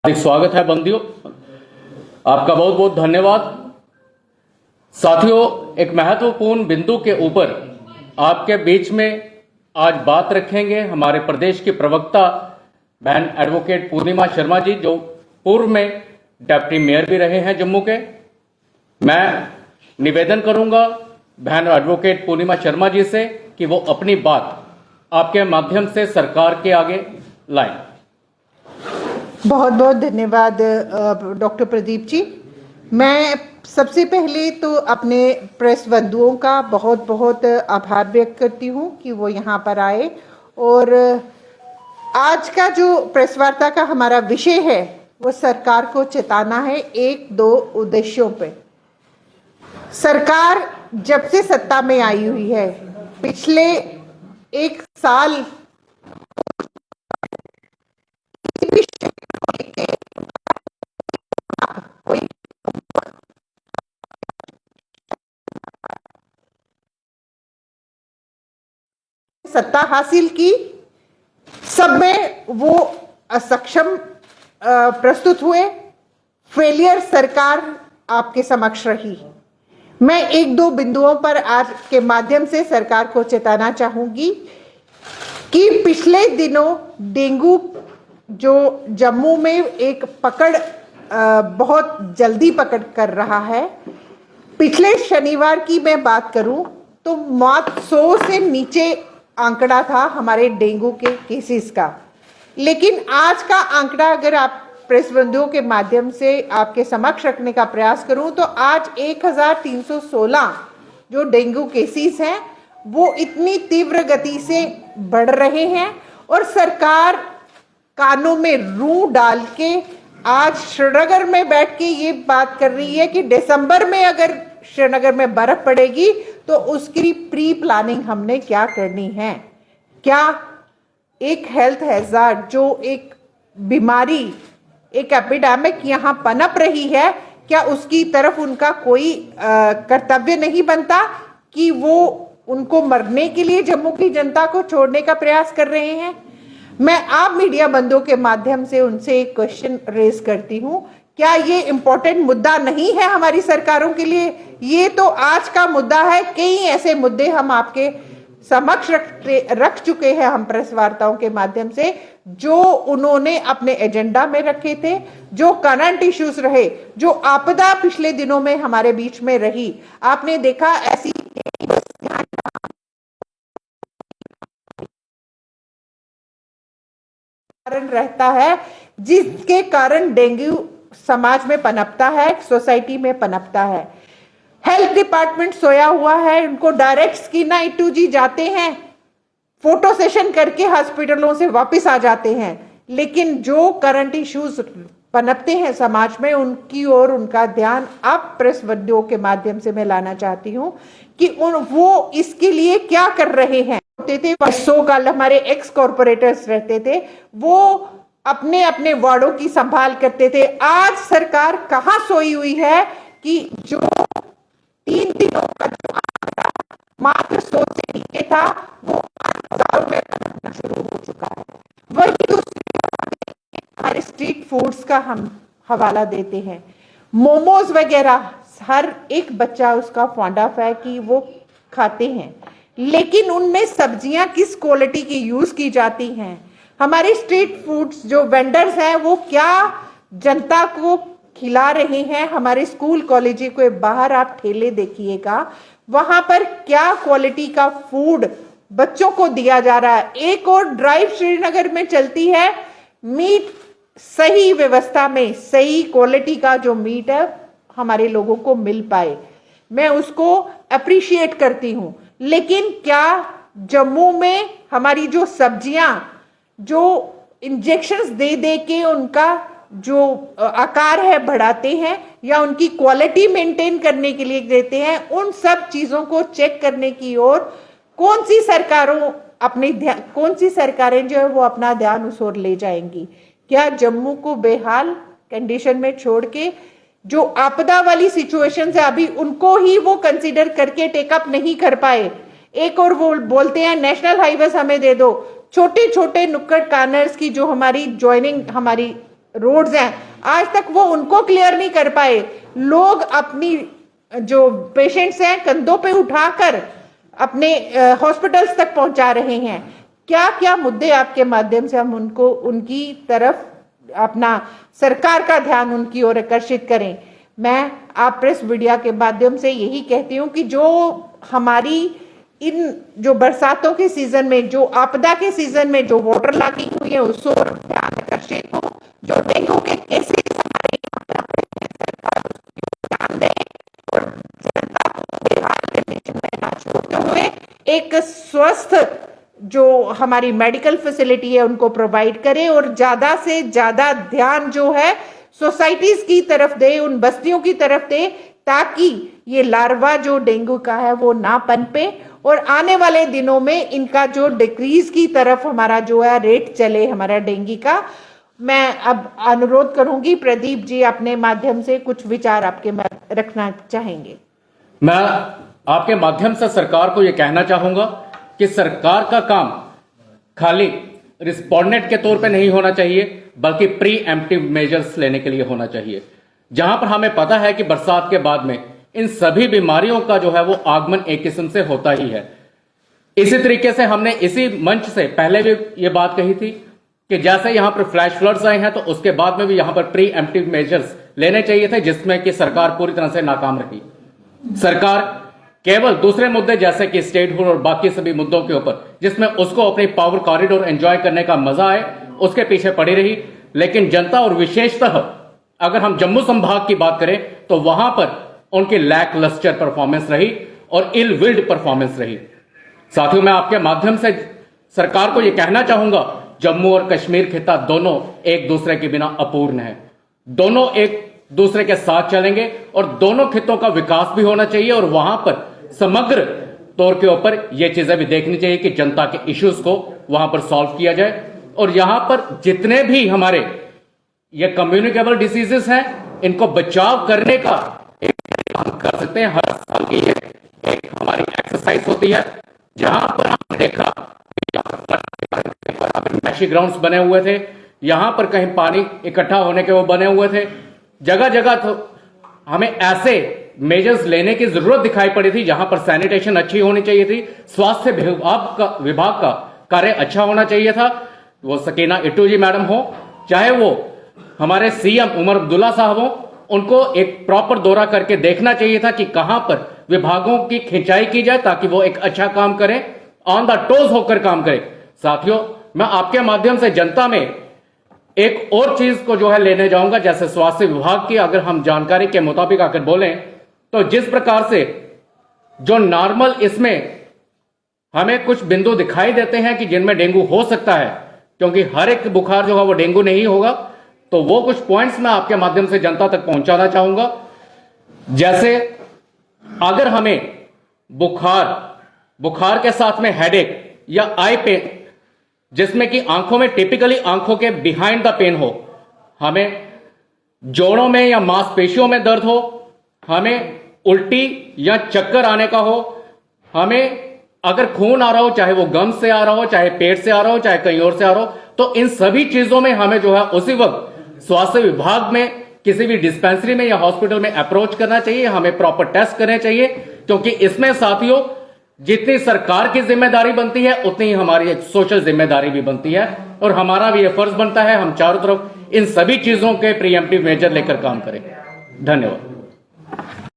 हार्दिक स्वागत है बंदियों, आपका बहुत बहुत धन्यवाद। साथियों, एक महत्वपूर्ण बिंदु के ऊपर आपके बीच में आज बात रखेंगे हमारे प्रदेश की प्रवक्ता बहन एडवोकेट पूर्णिमा शर्मा जी, जो पूर्व में डिप्टी मेयर भी रहे हैं जम्मू के। मैं निवेदन करूंगा बहन एडवोकेट पूर्णिमा शर्मा जी से कि वो अपनी बात आपके माध्यम से सरकार के आगे लाएं। बहुत बहुत धन्यवाद डॉक्टर प्रदीप जी। मैं सबसे पहले तो अपने प्रेस बंधुओं का बहुत बहुत आभार व्यक्त करती हूँ कि वो यहाँ पर आए। और आज का जो प्रेस वार्ता का हमारा विषय है वो सरकार को चेताना है एक दो उद्देश्यों पे। सरकार जब से सत्ता में आई हुई है, पिछले एक साल सत्ता हासिल की, सब में वो असक्षम प्रस्तुत हुए। फेलियर सरकार आपके समक्ष रही। मैं एक दो बिंदुओं पर आज के माध्यम से सरकार को चेताना चाहूंगी कि पिछले दिनों डेंगू जो जम्मू में एक पकड़ बहुत जल्दी पकड़ कर रहा है। पिछले शनिवार की मैं बात करूं तो मौत 100 से नीचे आंकड़ा था हमारे डेंगू के केसेस का। लेकिन आज का आंकड़ा अगर आप प्रेस बंधुओं के माध्यम से आपके समक्ष रखने का प्रयास करूं तो आज 1316 जो डेंगू केसेस हैं वो इतनी तीव्र गति से बढ़ रहे हैं। और सरकार कानों में रूं डाल के आज श्रीनगर में बैठ के ये बात कर रही है कि दिसंबर में अगर श्रीनगर में बर्फ पड़ेगी तो उसकी प्री प्लानिंग हमने क्या करनी है। क्या एक हेल्थ हैजार्ड, जो एक बीमारी, एक एपिडेमिक यहाँ पनप रही है, क्या उसकी तरफ उनका कोई कर्तव्य नहीं बनता कि वो उनको मरने के लिए जम्मू की जनता को छोड़ने का प्रयास कर रहे हैं। मैं आप मीडिया बंधुओं के माध्यम से उनसे एक क्वेश्चन रेज करती हूँ, क्या ये इंपॉर्टेंट मुद्दा नहीं है हमारी सरकारों के लिए? ये तो आज का मुद्दा है। कई ऐसे मुद्दे हम आपके समक्ष रख चुके हैं हम प्रेस वार्ताओं के माध्यम से, जो उन्होंने अपने एजेंडा में रखे थे, जो करंट इश्यूज रहे, जो आपदा पिछले दिनों में हमारे बीच में रही। आपने देखा ऐसी कारण रहता है जिसके कारण डेंगू समाज में पनपता है, सोसाइटी में पनपता है। हेल्थ डिपार्टमेंट सोया हुआ है, उनको डायरेक्ट स्किन I2G जाते हैं, फोटो सेशन करके हॉस्पिटलों से वापस आ जाते हैं। लेकिन जो करंट इश्यूज पनपते हैं समाज में, उनकी ओर उनका ध्यान अब प्रेस बंधुओं के माध्यम से मैं लाना चाहती हूँ कि वो इसके लिए क्या कर रहे हैं। होते थे 100 साल हमारे एक्स कॉर्पोरेटर्स रहते थे, वो अपने अपने वार्डों की संभाल करते थे। आज सरकार कहां सोई हुई है कि जो 3 दिनों का जो आंकड़ा मात्र 100 से नीचे था वो 1000 में पहुंचना शुरू हो चुका है। वही दूसरी हमारे स्ट्रीट फूड्स का हम हवाला देते हैं, मोमोज वगैरह, हर एक बच्चा उसका फॉन्डाफ है कि वो खाते हैं, लेकिन उनमें सब्जियां किस क्वालिटी की यूज की जाती हैं। हमारे स्ट्रीट फूड्स जो वेंडर्स हैं वो क्या जनता को खिला रहे हैं। हमारे स्कूल कॉलेज के बाहर आप ठेले देखिएगा, वहां पर क्या क्वालिटी का फूड बच्चों को दिया जा रहा है। एक और ड्राइव श्रीनगर में चलती है, मीट सही व्यवस्था में सही क्वालिटी का जो मीट है हमारे लोगों को मिल पाए, मैं उसको अप्रिशिएट करती हूं। लेकिन क्या जम्मू में हमारी जो सब्जियां जो इंजेक्शंस दे दे के उनका जो आकार है बढ़ाते हैं या उनकी क्वालिटी मेंटेन करने के लिए देते हैं, उन सब चीजों को चेक करने की ओर कौन सी सरकारें जो है वो अपना ध्यान उस ओर ले जाएंगी? क्या जम्मू को बेहाल कंडीशन में छोड़ के जो आपदा वाली सिचुएशन है अभी उनको ही वो कंसीडर करके टेकअप नहीं कर पाए? एक और वो बोलते हैं नेशनल हाईवेज हमें दे दो, छोटे छोटे नुक्कड़ कार्नर्स की जो हमारी ज्वाइनिंग हमारी रोड्स हैं, आज तक वो उनको क्लियर नहीं कर पाए। लोग अपनी जो पेशेंट्स हैं कंधों पे उठाकर अपने हॉस्पिटल्स तक पहुंचा रहे हैं। क्या क्या मुद्दे आपके माध्यम से हम उनको उनकी तरफ अपना सरकार का ध्यान उनकी ओर आकर्षित करें। मैं आप प्रेस मीडिया के माध्यम से यही कहती हूँ कि जो हमारी इन जो बरसातों के सीजन में, जो आपदा के सीजन में जो वाटर लॉगिंग हुई है उस ओर ध्यान आकर्षित हो। जो डेंगू के केसेस हमारे यहाँ पे सरकार उसको ध्यान दे और जनता को बिहार के बीच में ना छोड़ते हुए एक स्वस्थ जो हमारी मेडिकल फैसिलिटी है उनको प्रोवाइड करे और ज्यादा से ज्यादा ध्यान जो है सोसाइटीज की तरफ दे, उन बस्तियों की तरफ दे, ताकि ये लार्वा जो डेंगू का है वो ना पनपे और आने वाले दिनों में इनका जो डिक्रीज की तरफ हमारा जो है रेट चले हमारा डेंगू का। मैं अब अनुरोध करूंगी प्रदीप जी अपने माध्यम से कुछ विचार आपके रखना चाहेंगे। मैं आपके माध्यम से सरकार को यह कहना चाहूंगा कि सरकार का काम खाली रिस्पोंडेंट के तौर पे नहीं होना चाहिए, बल्कि प्री एम्प्टिव मेजर्स लेने के लिए होना चाहिए। जहां पर हमें पता है कि बरसात के बाद में इन सभी बीमारियों का जो है वो आगमन एक किस्म से होता ही है। इसी तरीके से हमने इसी मंच से पहले भी ये बात कही थी कि जैसे यहां पर फ्लैश फ्लड्स आए हैं तो उसके बाद में भी यहां पर प्री एम्प्टिव मेजर्स लेने चाहिए थे, जिसमें कि सरकार पूरी तरह से नाकाम रही। सरकार केवल दूसरे मुद्दे जैसे कि स्टेटहुड और बाकी सभी मुद्दों के ऊपर जिसमें उसको अपनी पावर कॉरिडोर एंजॉय करने का मजा आए उसके पीछे पड़ी रही। लेकिन जनता और विशेषतः अगर हम जम्मू संभाग की बात करें तो वहां पर उनकी लैक लस्टर परफॉर्मेंस रही और इल विल्ड परफॉर्मेंस रही। साथियों, मैं आपके माध्यम से सरकार को यह कहना चाहूंगा, जम्मू और कश्मीर खिता दोनों एक दूसरे के बिना अपूर्ण है। दोनों एक दूसरे के साथ चलेंगे और दोनों खितों का विकास भी होना चाहिए और वहां पर समग्र तौर के ऊपर यह चीजें भी देखनी चाहिए कि जनता के इश्यूज को वहां पर सॉल्व किया जाए। और यहां पर जितने भी हमारे ये कम्युनिकेबल डिसीजेस हैं इनको बचाव करने का एक हम कर सकते हैं। हर साल की एक हमारी एक्सरसाइज होती है जहां पर हमने देखा मैशी ग्राउंड्स बने हुए थे, यहां पर कहीं पानी इकट्ठा होने के वो बने हुए थे। जगह जगह तो हमें ऐसे मेजर्स लेने की जरूरत दिखाई पड़ी थी जहां पर सैनिटेशन अच्छी होनी चाहिए थी, स्वास्थ्य विभाग का कार्य अच्छा होना चाहिए था। वो सकीना इट्टू जी मैडम हो, चाहे वो हमारे सीएम उमर अब्दुल्ला साहब हो, उनको एक प्रॉपर दौरा करके देखना चाहिए था कि कहां पर विभागों की खिंचाई की जाए ताकि वो एक अच्छा काम करें, ऑन द टोज होकर काम करें। साथियों, मैं आपके माध्यम से जनता में एक और चीज को जो है लेने जाऊंगा। जैसे स्वास्थ्य विभाग की अगर हम जानकारी के मुताबिक अगर बोलें तो जिस प्रकार से जो नॉर्मल इसमें हमें कुछ बिंदु दिखाई देते हैं कि जिनमें डेंगू हो सकता है, क्योंकि हर एक बुखार जो है वो डेंगू नहीं होगा, तो वो कुछ पॉइंट्स मैं आपके माध्यम से जनता तक पहुंचाना चाहूंगा। जैसे अगर हमें बुखार के साथ में हेडेक या आई पेन, जिसमें कि आंखों में टिपिकली आंखों के बिहाइंड द पेन हो, हमें जोड़ों में या मांसपेशियों में दर्द हो, हमें उल्टी या चक्कर आने का हो, हमें अगर खून आ रहा हो, चाहे वो गम से आ रहा हो, चाहे पेट से आ रहा हो, चाहे कहीं और से आ रहा हो, तो इन सभी चीजों में हमें जो है उसी वक्त स्वास्थ्य विभाग में किसी भी डिस्पेंसरी में या हॉस्पिटल में अप्रोच करना चाहिए। हमें प्रॉपर टेस्ट करने चाहिए, क्योंकि इसमें साथियों जितनी सरकार की जिम्मेदारी बनती है उतनी ही हमारी एक सोशल जिम्मेदारी भी बनती है और हमारा भी यह फर्ज बनता है हम चारों तरफ इन सभी चीजों के प्रीएम्प्टिव मेजर लेकर काम करें। धन्यवाद।